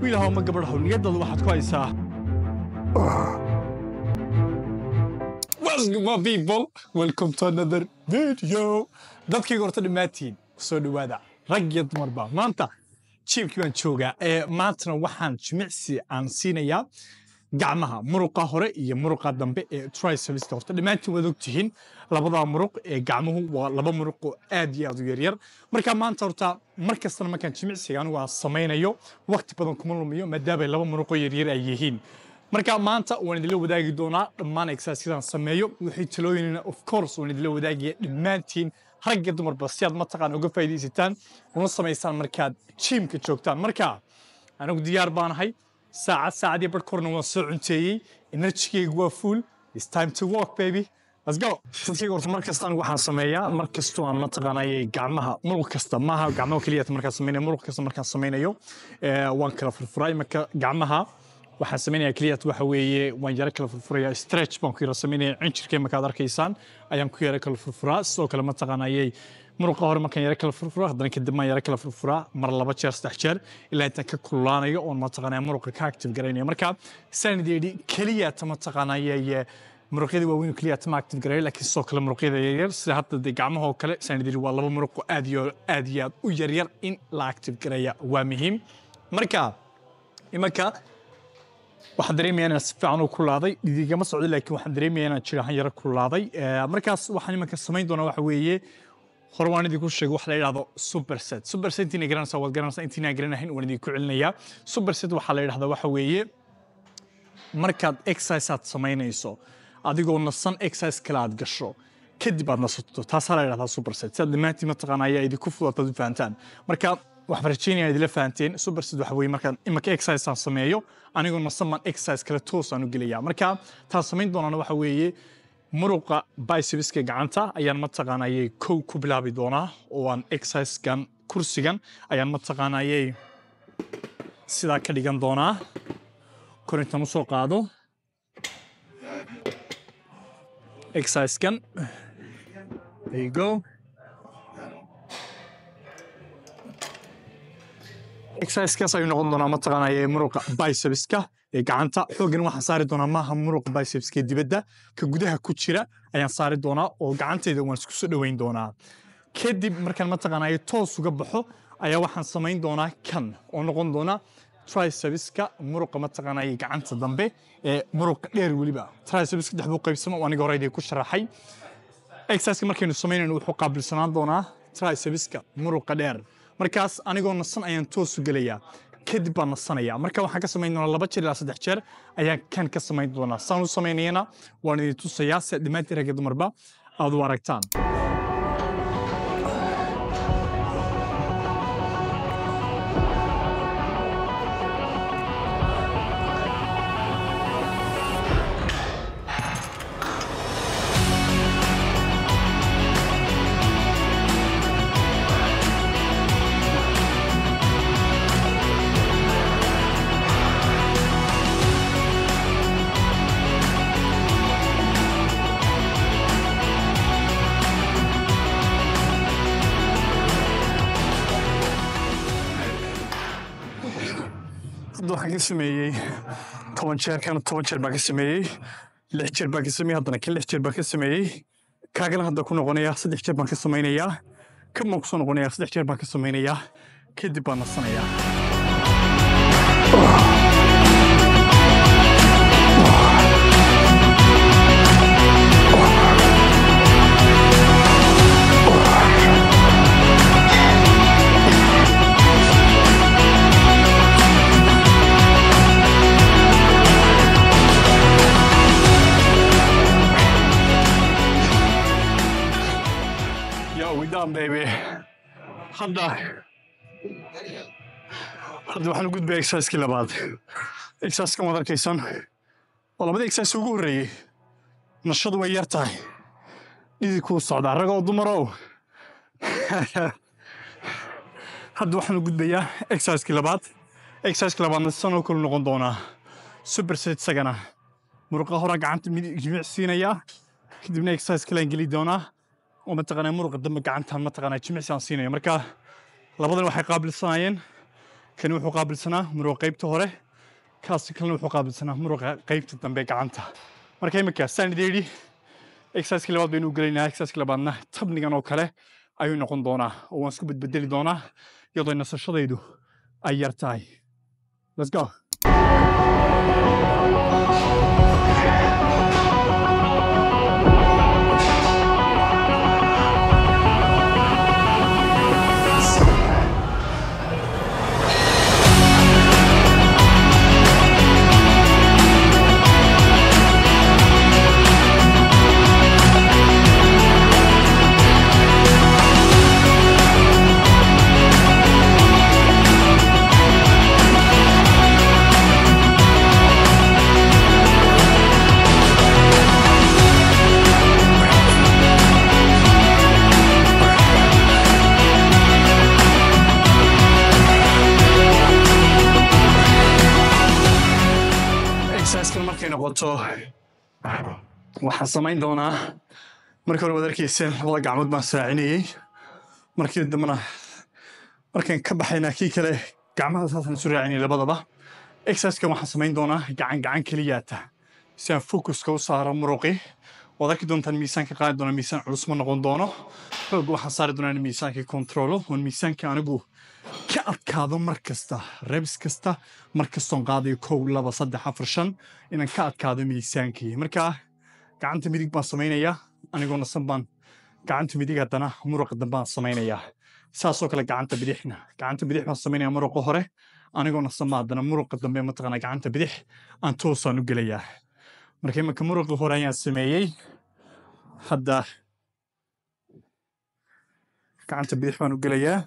wiilaha ma gabadhaha niyadooda waxaad ku haysaa What's my people? Welcome to another video. Dadkii horta dhimaatiin soo dhawaada rag iyo dumarba maanta chiefkii baan joogaa maantana waxaan jimicsi aan siinayaa gacmaha muruqa hore iyo muruqa dambe ee triceps horta dhimaatiin wada ogtihiin labada muruq ee gacmuhu waa laba muruq oo aad iyo aad u yar marka maanta horta markastana markaan jimicsiga anigu aan samaynayo waqti badan kuma lumiyo maadaama laba muruq oo yar ay yihiin marka maanta waan idin la wadaagi doonaa dhammaan exercise-yada sameeyo wixii talooyinna of course waan idin la wadaagaya dhamaantiin rag iyo dumarba si aad mataqaan uga faa'iideysataan una samaysaan markaad gymka joogtaan marka anigu diyaar baan ahay saacad iyo barkorna waan soo cunteeyay energy-gaygu waa full it's time to walk baby let's go sidii horta markasta waxaan sameeyaa markasta aan mataqaanay gacmaha muruq kasta maaha gacmaha kaliya markaan sameeyo muruq kasta markaan sameeyo waan kala furfuray marka gacmaha waxaan sameeyaa kaliya waxa weeye waan yara kala furfuraya stretch baan ku yara sameeyaa injirkay markaad arkaysaan ayaan ku yara kala furfuraa sidoo kale mataqaanay muruqa hore markaan yara kala furfuro haddana kadib ma yara kala furfuraa mar laba jeer saddex jeer ilaa inta ka kululaanayo oo mataqaanay muruqa ka active gareynayo marka sanadii kaliya mataqaanay muruqyada waaweyn kaliya ma active gareeyo laakiin sidoo kale muruqyada yaryar sida hadda gacmaha oo kale sanadii waa laba muruq aad iyo aad u yaryar in la active gareeyo waa muhiim marka imanka waxaan dareemayaa inaan si fiican u kulaaday dhiigama socdo laakiin waxaan dareemayaa inaan jirahan yara kulaaday markaas waxaan imanka samayn doonaa waxa weeye hore waan idinku sheegay wax la yiraahdo superset inay garanaysaa waad garanaysaa intiina garanayn waan idinku celinayaa superset waxa la yiraahdaa waxa weeye markaad exercise aad samaynayso adigoo nasan exercise kala aad gasho kadib aad nasato taas la yiraahdaa superset si dhamaantii mataqaan ayaa idinku fududaad u fahantaan marka wax barajeenaya idila fahanteen superset waxa weeye markaan imanka exercise aan sameeyo anigoo nasan exercise kala toos aan u geliyaa marka taas samayn doonana waxa weeye muruqa bicepska gacanta ayaan mataqaanay ku bilaabi doonaa oo aan exercise-kan kursigan ayaan mataqaanay sida ka dhigan doonaa korintan soo qaado exercise-kan there you go exercise-kaas ayuu noqon doonaa mataqaanay muruqa bicepska gacanta xoogan waxaan saari doonaa maaha muruqa bicepska dibadda ka gudaha ku jira ayaan saari doonaa oo gacantayda waan isku soo dhaweyn doonaa kadib markaan mataqaanay toos uga baxo ayaa waxaan samayn doonaa kan oo noqon doona tricepska muruqa mataqaanay gacanta dambe ee muruqa dheer waliba tricepska dhex buu qaybsamo oo aniga horey ku sharaxay exercise markaynu samaynayno wuxuu qaabilsanaan doonaa tricepska muruqa dheer markaas anigoo nasan ayaan toos u gelayaa kadib baan nasanaya marka waxaan ka samayn doonaa 2 jeer ilaa 3 jeer ayaan kan ka samayn doonaa saan u samaynayna waan idin tusayaa si dhamaantii rag iyo dumarba aad u aragtaan waxaan ka sameeyay 10 jeer kan 10 jeer baan ka sameeyay 6 jeer baan ka sameeyay haddana kan 6 jeer baan ka sameeyay kaagana hadda ku noqonaya 3 jeer baan ka samaynayaa kan ma ku soo noqonaya 3 jeer baan ka samaynayaa kadib baan nasanayaa baby hadda waxaan u gudbay exercise-kii labaad exercise-kan wada arkaysan oo labada exercise ugu horeeyay nashadu way yar tahay dhidi ku socda rag oo dumar oo hadda waxaan u gudbayaa exercise-kii labaad na sano kale noqon doonaa superset sagana muruqa hore gacanta jimicsiinaya kadibna exercise kale geli doonaa وما تقنا مرق دم قعنتها ما تقنا جميع سانسينية مركا لبضن واحد قابل صاين كان wuxuu qaabilsanaa muruqa qaybta hore kaas kalena wuxuu qaabilsanaa muruqa qaybta dambe gacanta marka imika saan idin exercise labaad baynu galeynaa exercise labaadna tabnigan oo kale ayuu noqon doonaa oo waan isku bedbedeli doonaa iyadoo nasashadaydu ay yar tahay let's go waxaan samayn doonaa markii hore wadarkiiseen labada gacmood baan saacinayay markii dambana markaan ka baxayna kii kale gacmaha saasaan isu raacinay labadaba exercise-kan waxaan samayn doonaa gacan keliyaata si aan focuska u saaro muruqi waad arki doontaan miisaanka qaadi doona miisaan culus ma noqon doono xoog waxaan saari doonaa in miisaankii controlo oon miisaanka anigu ka adkaado mar kasta reps kasta mar kastoon qaadayo 1 2 3 4 5 inaan ka adkaado miisaankii markaa gacanta midig baan samaynayaa anigoo nasan baan gacanta midig haddana muruqa dambaan samaynayaa saasoo kale gacanta bidix baan samaynayaa muruqa hore anigoo nasan baan haddana muruqa dambe mataqaanaa gacanta bidix aan toosaan u gelayaa marka imanka muruqa hore ayaan sameeyey hadda gacanta bidix baan u gelayaa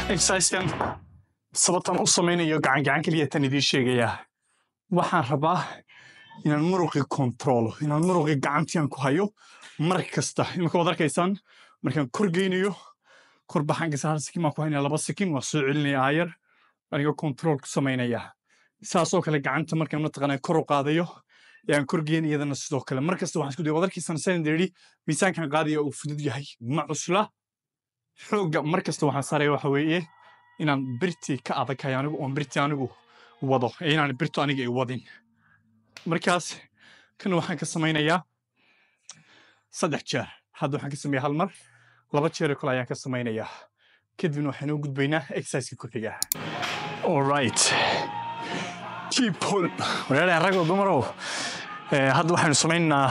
exercise-kan sababtan u samaynayo gacan keliya tan idiin sheegayaa waxaan rabaa inaan muruqi controlo inaan muruqi gacantiyan ku hayo mar kasta imika waad arkaysaan markaan kor geynayo kor baxaanka hal sikin baan ku haynaya 2 sikin waa soo celinaya ayar anigoo control ku samaynaya saasoo kale gacanta markaan mataqaanaa kor u qaadayo ayaan kor geyn iyadana sidoo kale mar kasta waxaan isku dayo waad arkaysaan saan idin miisaankan qaadaya uu fudud yahay ma cusla xoogga mar kasta waxaan saaraya waxa weeye inaan birti ka adagay anigu oon birti anigu wado inaan birtu aniga ay wadin markaas kan waxaan ka samaynayaa 3 jeer hadda waxaan ka sameeyaa hal mar 2 jeer kale ayaan ka samaynayaa kadibna waxaan u gudbaynaa exercise ku xiga all right keep pull walaalaha ragoo dumaro hadda waxaan sameynaa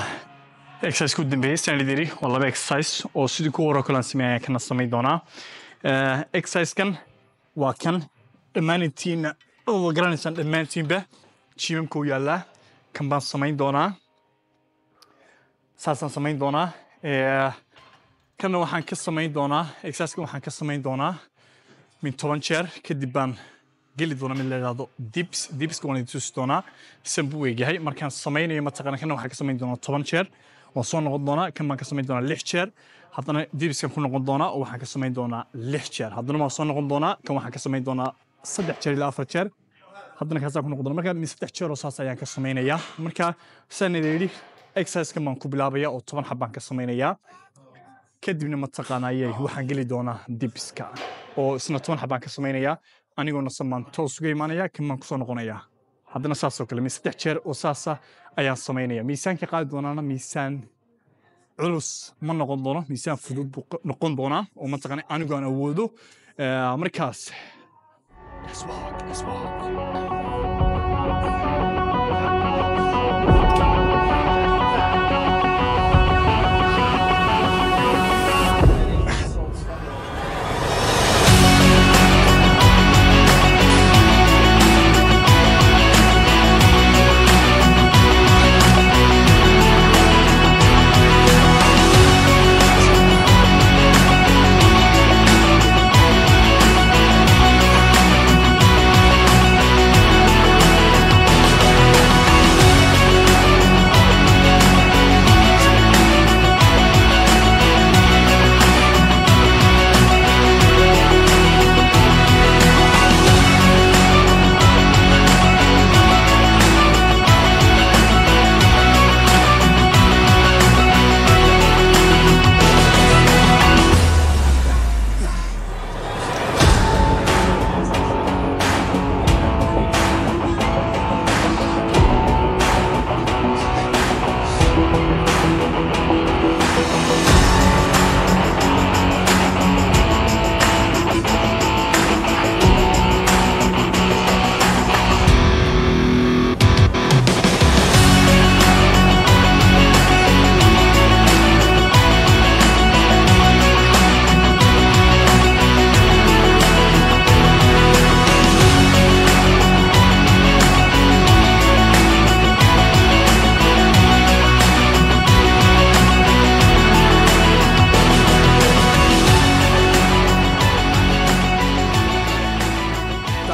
exercise ku dambeeyay sanadiri waa 2 exercise oo sidii ku waro kala sameeyay kana sameey doonaa exercise kan waa kan dhammaantiin oo garanaysan dhammaantiinba jimku yaala kan baan sameyn doonaa saasaan sameyn doonaa kana waxaan ka sameyn doonaa exercise kan waxaan ka sameyn doonaa min 10 jeer kadib baan geli doona mid la yiraahdo dips ku wanaagsan tusi doonaa sambu weegahay markaan sameynayo mataqaana kana waxaan ka sameyn doonaa 10 jeer oo soo noqon doona kan baan ka sameyn doonaa 6 jeer haddana dibiskan ku noqon doonaa oo waxaan ka sameyn doonaa 6 jeer haddana ma soo noqon doonaa kan waxaan ka sameyn doonaa 3 jeer ilaa 4 jeer haddana kaasaan ku noqon doonaa marka 3 jeer oo saas ayaan ka sameynayaa marka sanadii exercise kan baan ku bilaabaya oo 10 xabaan ka sameynayaa kadibna mataqaanaa waxaan geli doonaa dibiska oo isna 10 xabaan ka sameynayaa anigoo nasamaan toos uga imaanaya kan baan ku soo noqonayaa haddana saasoo kale 3 jeer oo saasa ayaan sameynaya miisaanka qaadi doonaana miisaan culus ma noqon doono miisaan fudud noqon doona oo mataqaanaa anigu aan awoodo markaas let's walk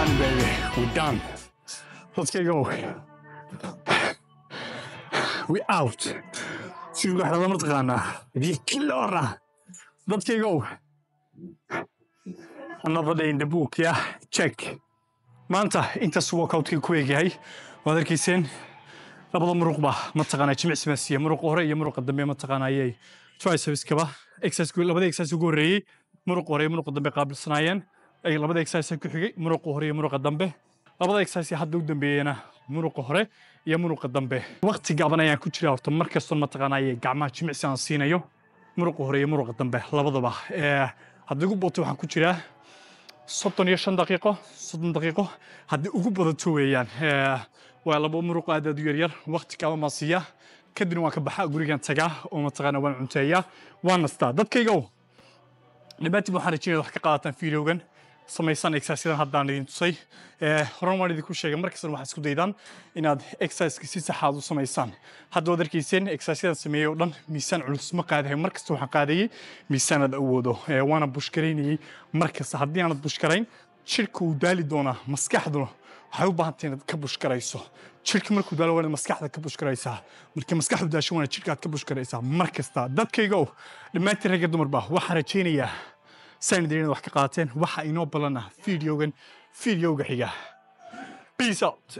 done, baby. We're done. Let's get go. We out. شو واحد ما تغنى دي كلورة. Let's get go. Another day in the book, yeah. Check. maanta intaas workout-kii ku eegyahay waad arkayseen labada muruqba ma taqaanaa jimicsi maasiya muruq hore iyo muruqa dambe ma taqaanaayay triceps-kaba labada exercise ugu horreeyay muruq hore iyo muruqa dambe qaabilsanaayeen ay labada exercise ku xigay muruqa hore iyo muruqa dambe labada exercise hadda u dambeeyana muruqa hore iyo muruqa dambe waqti gaaban ayaan ku jiraa horta mar kasta ma taqaanaayay gacmaha jimicsi aan siinayo muruqa hore iyo muruqa dambe labadaba hadda ugu bootay waxaan ku jiraa 35 daqiiqo 30 daqiiqo haddii ugu badato weeyaan waa laba muruq aad u yar waqti kaba ma siiya kadibna waan ka baxaa gurigan tagaa oo ma taqaana waan cunteeyaa waan nastaa dadkayga nibaati waxaan rajaynayaa wax ka qaadataan fiidiyowgan samaysan exercise haddaan idin tusay horan waan idinku sheegay markasta waxaad isku daydaan inaad exercise si sax ah u samaysaan hadda waad arkayseen exercise sameeyo dhan miisaan culus ma qaadahay markasta waxaan qaadayay miisaan aad awoodo waana bush gareynayay markasta haddii aanad bush garayn jirka uu daali doonaa maskaxduna waxay u baahan tahay inaad ka bush garayso jirka markuu daalo waa maskaxda ka bush garaysaa markii maskaxdu daasho waa jirka aad ka bush garaysaa markasta dadkayga dhammaantiin rag iyo dumarba waxaan rajaynayaa سان دينا wax ka qaateen waxa inoo balana fiidiyowga xiga peace out